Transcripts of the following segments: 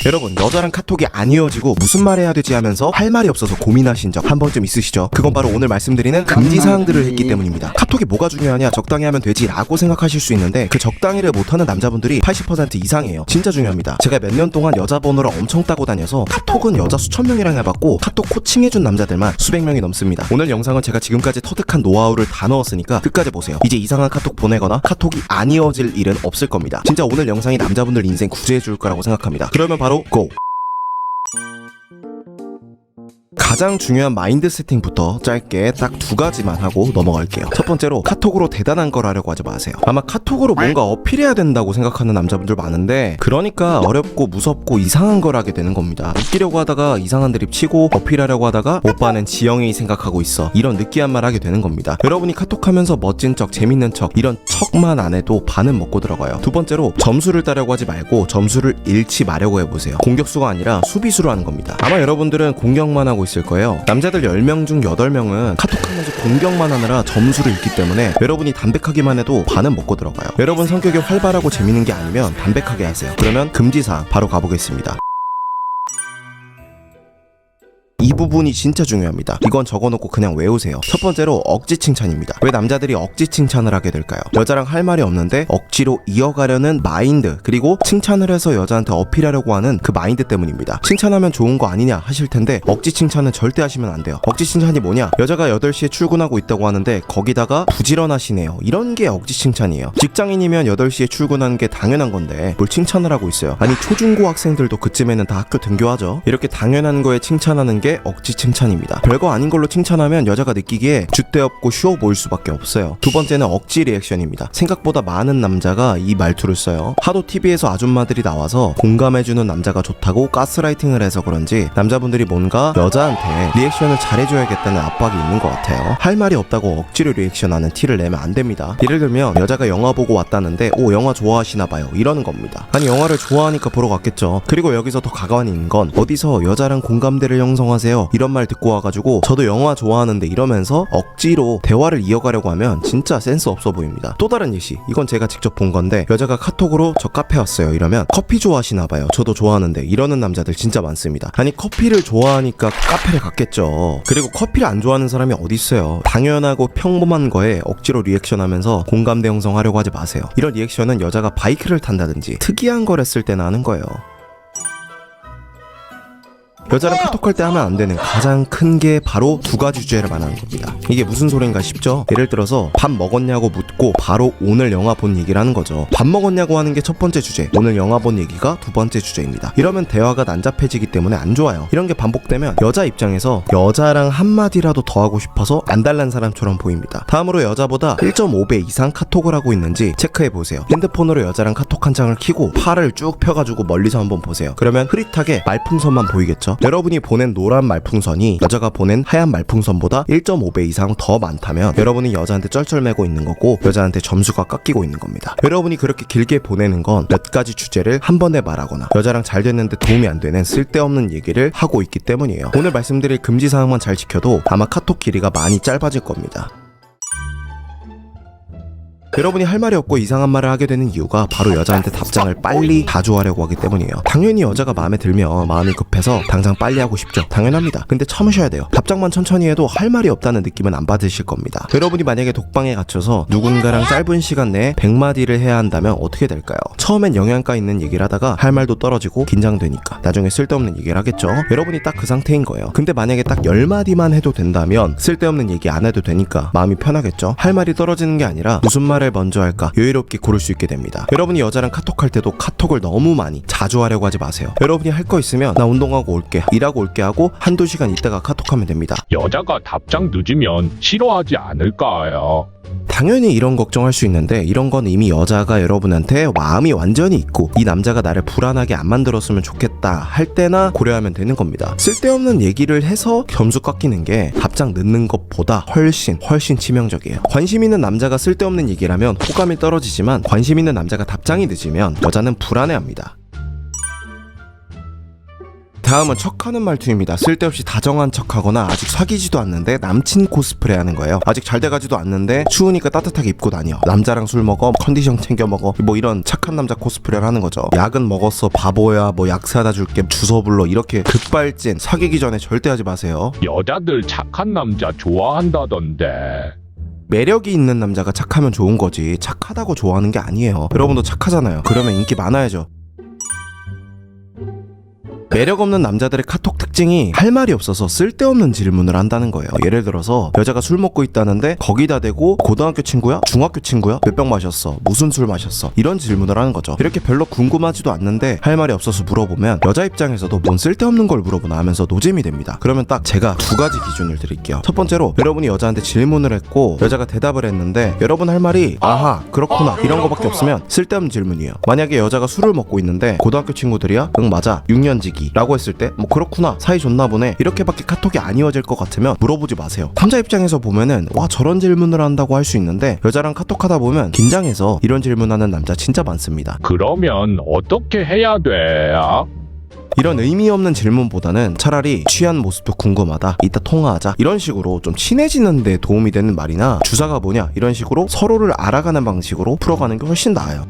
여러분, 여자랑 카톡이 안 이어지고 무슨 말 해야 되지 하면서 할 말이 없어서 고민하신 적 한 번쯤 있으시죠? 그건 바로 오늘 말씀드리는 금지사항들을 했기 때문입니다. 카톡이 뭐가 중요하냐, 적당히 하면 되지 라고 생각하실 수 있는데 그 적당히를 못하는 남자분들이 80% 이상이에요. 진짜 중요합니다. 제가 몇 년 동안 여자 번호를 엄청 따고 다녀서 카톡은 여자 수천 명이랑 해봤고 카톡 코칭해준 남자들만 수백 명이 넘습니다. 오늘 영상은 제가 지금까지 터득한 노하우를 다 넣었으니까 끝까지 보세요. 이제 이상한 카톡 보내거나 카톡이 안 이어질 일은 없을 겁니다. 진짜 오늘 영상이 남자분들 인생 구제해줄 거라고 생각합니다. 그러면 바로 고! 가장 중요한 마인드 세팅부터 짧게 딱 두 가지만 하고 넘어갈게요. 첫 번째로, 카톡으로 대단한 걸 하려고 하지 마세요. 아마 카톡으로 뭔가 어필해야 된다고 생각하는 남자분들 많은데, 그러니까 어렵고 무섭고 이상한 걸 하게 되는 겁니다. 웃기려고 하다가 이상한 드립 치고 어필하려고 하다가 오빠는 지영이 생각하고 있어, 이런 느끼한 말 하게 되는 겁니다. 여러분이 카톡하면서 멋진 척, 재밌는 척, 이런 척만 안 해도 반은 먹고 들어가요. 두 번째로, 점수를 따려고 하지 말고 점수를 잃지 마려고 해보세요. 공격수가 아니라 수비수로 하는 겁니다. 아마 여러분들은 공격만 하고 있을 거예요. 남자들 10명 중 8명은 카톡하면서 공격만 하느라 점수를 잃기 때문에 여러분이 담백하기만 해도 반은 먹고 들어가요. 여러분 성격이 활발하고 재밌는 게 아니면 담백하게 하세요. 그러면 금지사항 바로 가보겠습니다. 이 부분이 진짜 중요합니다. 이건 적어놓고 그냥 외우세요. 첫 번째로, 억지 칭찬입니다. 왜 남자들이 억지 칭찬을 하게 될까요? 여자랑 할 말이 없는데 억지로 이어가려는 마인드, 그리고 칭찬을 해서 여자한테 어필하려고 하는 그 마인드 때문입니다. 칭찬하면 좋은 거 아니냐 하실 텐데 억지 칭찬은 절대 하시면 안 돼요. 억지 칭찬이 뭐냐? 여자가 8시에 출근하고 있다고 하는데 거기다가 부지런하시네요, 이런 게 억지 칭찬이에요. 직장인이면 8시에 출근하는 게 당연한 건데 뭘 칭찬을 하고 있어요. 아니, 초중고 학생들도 그쯤에는 다 학교 등교하죠. 이렇게 당연한 거에 칭찬하는 게 억지 칭찬입니다. 별거 아닌 걸로 칭찬하면 여자가 느끼기에 줏대없고 쉬워 보일 수밖에 없어요. 두 번째는 억지 리액션입니다. 생각보다 많은 남자가 이 말투를 써요. 하도 TV에서 아줌마들이 나와서 공감해주는 남자가 좋다고 가스라이팅을 해서 그런지 남자분들이 뭔가 여자한테 리액션을 잘해줘야겠다는 압박이 있는 것 같아요. 할 말이 없다고 억지로 리액션하는 티를 내면 안 됩니다. 예를 들면 여자가 영화 보고 왔다는데 오, 영화 좋아하시나봐요, 이러는 겁니다. 아니, 영화를 좋아하니까 보러 갔겠죠. 그리고 여기서 더 가관이 있는 건, 어디서 여자랑 공감대를 형성하세요 이런 말 듣고 와가지고 저도 영화 좋아하는데 이러면서 억지로 대화를 이어가려고 하면 진짜 센스 없어 보입니다. 또 다른 예시, 이건 제가 직접 본 건데, 여자가 카톡으로 저 카페 왔어요 이러면 커피 좋아하시나봐요, 저도 좋아하는데, 이러는 남자들 진짜 많습니다. 아니, 커피를 좋아하니까 카페를 갔겠죠. 그리고 커피를 안 좋아하는 사람이 어디 있어요. 당연하고 평범한 거에 억지로 리액션하면서 공감대 형성하려고 하지 마세요. 이런 리액션은 여자가 바이크를 탄다든지 특이한 걸 했을 때나 하는 거예요. 여자랑 카톡할 때 하면 안 되는 가장 큰 게 바로 두 가지 주제를 말하는 겁니다. 이게 무슨 소린가 싶죠? 예를 들어서 밥 먹었냐고 묻고 바로 오늘 영화 본 얘기를 하는 거죠. 밥 먹었냐고 하는 게 첫 번째 주제, 오늘 영화 본 얘기가 두 번째 주제입니다. 이러면 대화가 난잡해지기 때문에 안 좋아요. 이런 게 반복되면 여자 입장에서 여자랑 한마디라도 더 하고 싶어서 안달난 사람처럼 보입니다. 다음으로, 여자보다 1.5배 이상 카톡을 하고 있는지 체크해보세요. 핸드폰으로 여자랑 카톡 한 장을 켜고 팔을 쭉 펴가지고 멀리서 한번 보세요. 그러면 흐릿하게 말풍선만 보이겠죠? 여러분이 보낸 노란 말풍선이 여자가 보낸 하얀 말풍선보다 1.5배 이상 더 많다면 여러분이 여자한테 쩔쩔매고 있는 거고 여자한테 점수가 깎이고 있는 겁니다. 여러분이 그렇게 길게 보내는 건 몇 가지 주제를 한 번에 말하거나 여자랑 잘 됐는데 도움이 안 되는 쓸데없는 얘기를 하고 있기 때문이에요. 오늘 말씀드릴 금지사항만 잘 지켜도 아마 카톡 길이가 많이 짧아질 겁니다. 여러분이 할 말이 없고 이상한 말을 하게 되는 이유가 바로 여자한테 답장을 빨리 자주 하려고 하기 때문이에요. 당연히 여자가 마음에 들면 마음이 급해서 당장 빨리 하고 싶죠. 당연합니다. 근데 참으셔야 돼요. 답장만 천천히 해도 할 말이 없다는 느낌은 안 받으실 겁니다. 여러분이 만약에 독방에 갇혀서 누군가랑 짧은 시간 내에 100마디를 해야 한다면 어떻게 될까요? 처음엔 영양가 있는 얘기를 하다가 할 말도 떨어지고 긴장되니까 나중에 쓸데없는 얘기를 하겠죠. 여러분이 딱 그 상태인 거예요. 근데 만약에 딱 10마디만 해도 된다면 쓸데없는 얘기 안 해도 되니까 마음이 편하겠죠. 할 말이 떨어지는 게 아니라 무슨 말을 먼저 할까 여유롭게 고를 수 있게 됩니다. 여러분이 여자랑 카톡할 때도 카톡을 너무 많이 자주 하려고 하지 마세요. 여러분이 할 거 있으면 나 운동하고 올게, 일하고 올게 하고 한두 시간 있다가 카톡하면 됩니다. 여자가 답장 늦으면 싫어하지 않을까요? 당연히 이런 걱정할 수 있는데 이런 건 이미 여자가 여러분한테 마음이 완전히 있고 이 남자가 나를 불안하게 안 만들었으면 좋겠다 할 때나 고려하면 되는 겁니다. 쓸데없는 얘기를 해서 점수 깎이는 게 답장 늦는 것보다 훨씬 치명적이에요. 관심 있는 남자가 쓸데없는 얘기를 하면 호감이 떨어지지만 관심 있는 남자가 답장이 늦으면 여자는 불안해합니다. 다음은 척하는 말투입니다. 쓸데없이 다정한 척하거나 아직 사귀지도 않는데 남친 코스프레 하는 거예요. 아직 잘 돼가지도 않는데 추우니까 따뜻하게 입고 다녀. 남자랑 술 먹어, 컨디션 챙겨 먹어, 뭐 이런 착한 남자 코스프레를 하는 거죠. 약은 먹었어, 바보야, 뭐 약 사다 줄게, 주소 불러, 이렇게 급발진. 사귀기 전에 절대 하지 마세요. 여자들 착한 남자 좋아한다던데. 매력이 있는 남자가 착하면 좋은 거지 착하다고 좋아하는 게 아니에요. 여러분도 착하잖아요. 그러면 인기 많아야죠. 매력 없는 남자들의 카톡 특징이 할 말이 없어서 쓸데없는 질문을 한다는 거예요. 예를 들어서 여자가 술 먹고 있다는데 거기다 대고 고등학교 친구야? 중학교 친구야? 몇 병 마셨어? 무슨 술 마셨어? 이런 질문을 하는 거죠. 이렇게 별로 궁금하지도 않는데 할 말이 없어서 물어보면 여자 입장에서도 뭔 쓸데없는 걸 물어보나 하면서 노잼이 됩니다. 그러면 딱 제가 두 가지 기준을 드릴게요. 첫 번째로 여러분이 여자한테 질문을 했고 여자가 대답을 했는데 여러분 할 말이 아하 그렇구나 이런 거밖에 없으면 쓸데없는 질문이에요. 만약에 여자가 술을 먹고 있는데 고등학교 친구들이야? 응 맞아 6년지기 라고 했을 때 뭐 그렇구나 사이 좋나 보네 이렇게밖에 카톡이 안 이어질 것 같으면 물어보지 마세요. 남자 입장에서 보면은 와 저런 질문을 한다고 할 수 있는데 여자랑 카톡하다 보면 긴장해서 이런 질문하는 남자 진짜 많습니다. 그러면 어떻게 해야 돼요? 이런 의미 없는 질문보다는 차라리 취한 모습도 궁금하다 이따 통화하자 이런 식으로 좀 친해지는 데 도움이 되는 말이나 주사가 뭐냐 이런 식으로 서로를 알아가는 방식으로 풀어가는 게 훨씬 나아요.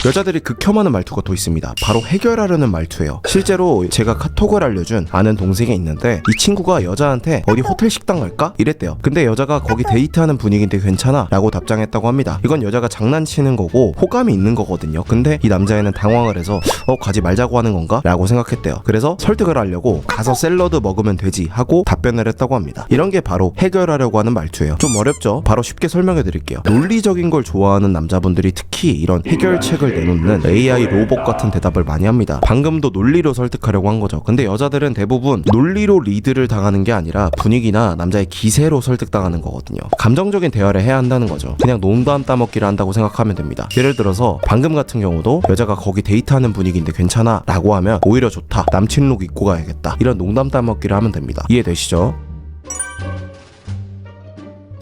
여자들이 극혐하는 말투가 또 있습니다. 바로 해결하려는 말투예요. 실제로 제가 카톡을 알려준 아는 동생이 있는데 이 친구가 여자한테 어디 호텔 식당 갈까? 이랬대요. 근데 여자가 거기 데이트하는 분위기인데 괜찮아? 라고 답장했다고 합니다. 이건 여자가 장난치는 거고 호감이 있는 거거든요. 근데 이 남자애는 당황을 해서 가지 말자고 하는 건가? 라고 생각했대요. 그래서 설득을 하려고 가서 샐러드 먹으면 되지 하고 답변을 했다고 합니다. 이런 게 바로 해결하려고 하는 말투예요. 좀 어렵죠? 바로 쉽게 설명해 드릴게요. 논리적인 걸 좋아하는 남자분들이 특히 이런 해결책을 내놓는 AI 로봇 같은 대답을 많이 합니다. 방금도 논리로 설득하려고 한 거죠. 근데 여자들은 대부분 논리로 리드를 당하는 게 아니라 분위기나 남자의 기세로 설득당하는 거거든요. 감정적인 대화를 해야 한다는 거죠. 그냥 농담 따먹기를 한다고 생각하면 됩니다. 예를 들어서 방금 같은 경우도 여자가 거기 데이트하는 분위기인데 괜찮아? 라고 하면 오히려 좋다. 남친룩 입고 가야겠다. 이런 농담 따먹기를 하면 됩니다. 이해되시죠?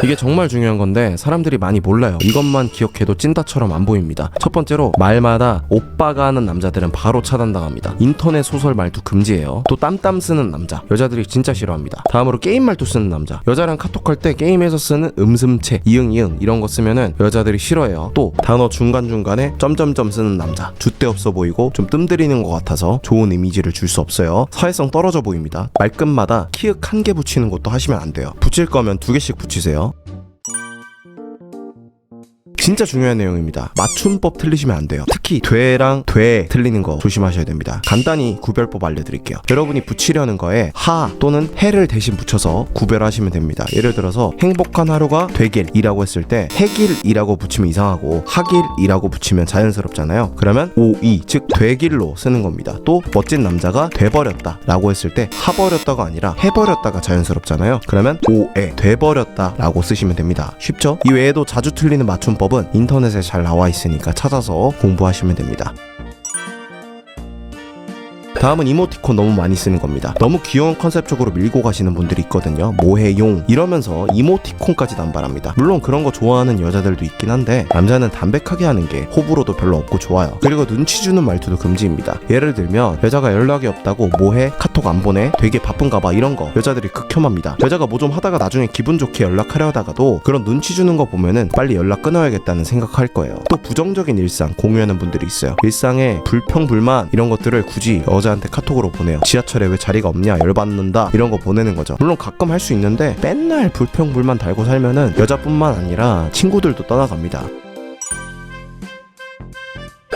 이게 정말 중요한 건데 사람들이 많이 몰라요. 이것만 기억해도 찐따처럼 안 보입니다. 첫 번째로 말마다 오빠가 하는 남자들은 바로 차단당합니다. 인터넷 소설 말투 금지예요. 또 땀땀 쓰는 남자 여자들이 진짜 싫어합니다. 다음으로 게임 말투 쓰는 남자 여자랑 카톡할 때 게임에서 쓰는 음슴체 이응 이응 이런 거 쓰면은 여자들이 싫어해요. 또 단어 중간중간에 점점점 쓰는 남자 줏대 없어 보이고 좀 뜸들이는 것 같아서 좋은 이미지를 줄 수 없어요. 사회성 떨어져 보입니다. 말끝마다 키읔 한 개 붙이는 것도 하시면 안 돼요. 붙일 거면 2개씩 붙이세요. 진짜 중요한 내용입니다. 맞춤법 틀리시면 안 돼요. 특히 되랑 돼 틀리는 거 조심하셔야 됩니다. 간단히 구별법 알려드릴게요. 여러분이 붙이려는 거에 하 또는 해를 대신 붙여서 구별하시면 됩니다. 예를 들어서 행복한 하루가 되길이라고 했을 때 해길이라고 붙이면 이상하고 하길이라고 붙이면 자연스럽잖아요. 그러면 오이 즉 되길로 쓰는 겁니다. 또 멋진 남자가 돼버렸다 라고 했을 때 하버렸다가 아니라 해버렸다가 자연스럽잖아요. 그러면 오에 돼버렸다 라고 쓰시면 됩니다. 쉽죠? 이 외에도 자주 틀리는 맞춤법 인터넷에 잘 나와 있으니까 찾아서 공부하시면 됩니다. 다음은 이모티콘 너무 많이 쓰는 겁니다. 너무 귀여운 컨셉 쪽으로 밀고 가시는 분들이 있거든요. 뭐해용 이러면서 이모티콘까지 남발합니다. 물론 그런 거 좋아하는 여자들도 있긴 한데 남자는 담백하게 하는 게 호불호도 별로 없고 좋아요. 그리고 눈치 주는 말투도 금지입니다. 예를 들면 여자가 연락이 없다고 뭐해? 카톡 안 보내? 되게 바쁜가 봐 이런 거 여자들이 극혐합니다. 여자가 뭐 좀 하다가 나중에 기분 좋게 연락하려 하다가도 그런 눈치 주는 거 보면은 빨리 연락 끊어야겠다는 생각할 거예요. 또 부정적인 일상 공유하는 분들이 있어요. 일상에 불평 불만 이런 것들을 굳이 여자한테 카톡으로 보내요. 지하철에 왜 자리가 없냐 열받는다 이런 거 보내는 거죠. 물론 가끔 할 수 있는데 맨날 불평불만 달고 살면은 여자뿐만 아니라 친구들도 떠나갑니다.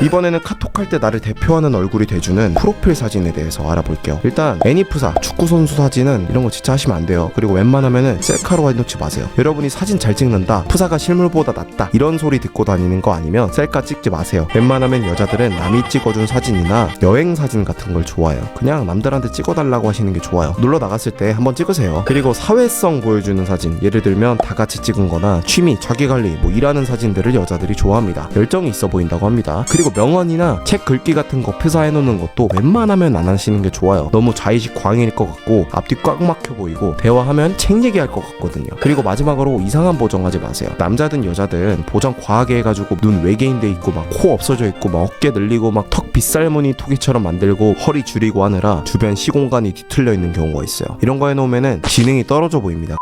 이번에는 카톡할 때 나를 대표하는 얼굴이 돼주는 프로필 사진에 대해서 알아볼게요. 일단 애니프사 축구선수 사진은 이런 거 진짜 하시면 안 돼요. 그리고 웬만하면은 셀카로 해놓지 마세요. 여러분이 사진 잘 찍는다 푸사가 실물보다 낫다 이런 소리 듣고 다니는 거 아니면 셀카 찍지 마세요. 웬만하면 여자들은 남이 찍어준 사진이나 여행 사진 같은 걸 좋아해요. 그냥 남들한테 찍어달라고 하시는 게 좋아요. 놀러 나갔을 때 한번 찍으세요. 그리고 사회성 보여주는 사진 예를 들면 다 같이 찍은 거나 취미 자기관리 뭐 일하는 사진들을 여자들이 좋아합니다. 열정이 있어 보인다고 합니다. 그리고 그리고 명언이나 책 글귀 같은 거 표사해 놓는 것도 웬만하면 안 하시는 게 좋아요. 너무 자의식 광일 것 같고 앞뒤 꽉 막혀 보이고 대화하면 책 얘기할 것 같거든요. 그리고 마지막으로 이상한 보정하지 마세요. 남자든 여자든 보정 과하게 해가지고 눈 외계인돼 있고 막 코 없어져 있고 막 어깨 늘리고 막 턱 빗살무늬 토기처럼 만들고 허리 줄이고 하느라 주변 시공간이 뒤틀려 있는 경우가 있어요. 이런 거 해놓으면은 지능이 떨어져 보입니다.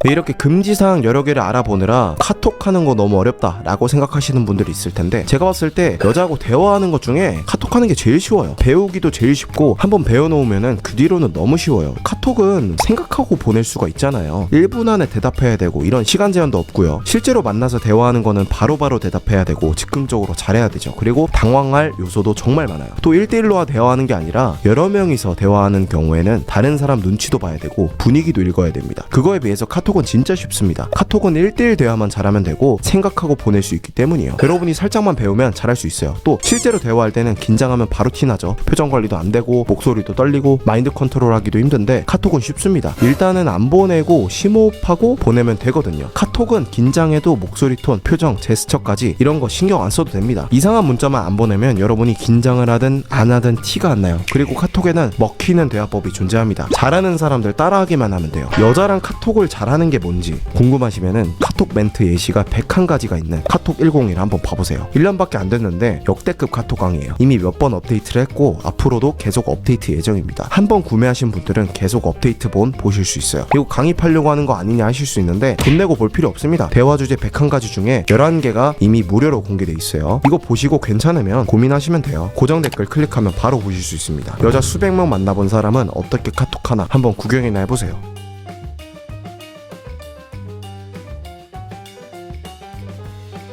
이렇게 금지사항 여러 개를 알아보느라 카톡하는 거 너무 어렵다 라고 생각하시는 분들이 있을 텐데, 제가 봤을 때 여자하고 대화하는 것 중에 카톡하는 게 제일 쉬워요. 배우기도 제일 쉽고 한번 배워놓으면은 그 뒤로는 너무 쉬워요. 카톡은 생각하고 보낼 수가 있잖아요. 1분 안에 대답해야 되고 이런 시간 제한도 없고요. 실제로 만나서 대화하는 거는 바로바로 대답해야 되고 즉흥적으로 잘해야 되죠. 그리고 당황할 요소도 정말 많아요. 또 1대1로 대화하는 게 아니라 여러 명이서 대화하는 경우에는 다른 사람 눈치도 봐야 되고 분위기도 읽어야 됩니다. 그거에 비해서 카톡은 진짜 쉽습니다. 카톡은 1대1 대화만 잘하면 되고 생각하고 보낼 수 있기 때문이에요. 여러분이 살짝만 배우면 잘할 수 있어요. 또 실제로 대화할 때는 긴장하면 바로 티나죠. 표정 관리도 안 되고 목소리도 떨리고 마인드 컨트롤 하기도 힘든데 카톡은 쉽습니다. 일단은 안 보내고 심호흡하고 보내면 되거든요. 카톡은 긴장해도 목소리 톤, 표정, 제스처까지 이런 거 신경 안 써도 됩니다. 이상한 문자만 안 보내면 여러분이 긴장을 하든 안 하든 티가 안 나요. 그리고 카톡에는 먹히는 대화법이 존재합니다. 잘하는 사람들 따라하기만 하면 돼요. 여자랑 카톡을 잘하는 게 뭔지 궁금하시면은 카톡 멘트 예시가 101가지가 있는 카톡 101 한번 봐보세요. 1년밖에 안 됐는데 역대급 카톡 강의예요. 이미 몇 번 업데이트를 했고 앞으로도 계속 업데이트 예정입니다. 한번 구매하신 분들은 계속 업데이트본 보실 수 있어요. 이거 강의하려고 하는 거 아니냐 하실 수 있는데 돈 내고 볼 필요 없습니다. 대화 주제 101가지 중에 11개가 이미 무료로 공개돼 있어요. 이거 보시고 괜찮으면 고민하시면 돼요. 고정 댓글 클릭하면 바로 보실 수 있습니다. 여자 수백 명 만나본 사람은 어떻게 카톡하나 한번 구경이나 해보세요.